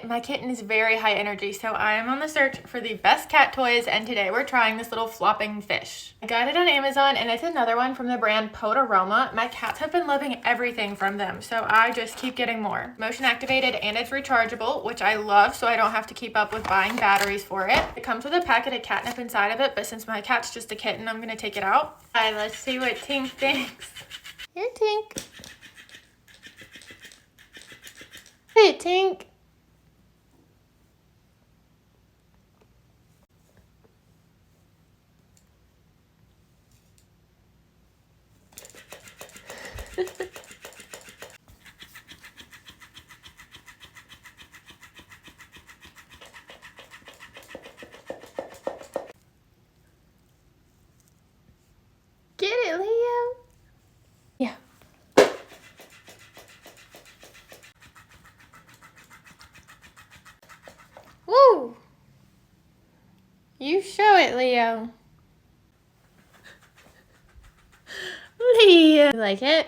My kitten is very high energy, so I am on the search for the best cat toys, and today we're trying this little flopping fish. I got it on Amazon, and it's another one from the brand Podaroma. My cats have been loving everything from them, so I just keep getting more. Motion activated, and it's rechargeable, which I love, so I don't have to keep up with buying batteries for it. It comes with a packet of catnip inside of it, but since my cat's just a kitten, I'm gonna take it out. All right, let's see what Tink thinks. Here, Tink. Hey, Tink. Get it, Leo. Yeah. Woo! You show it, Leo. Leo. You like it?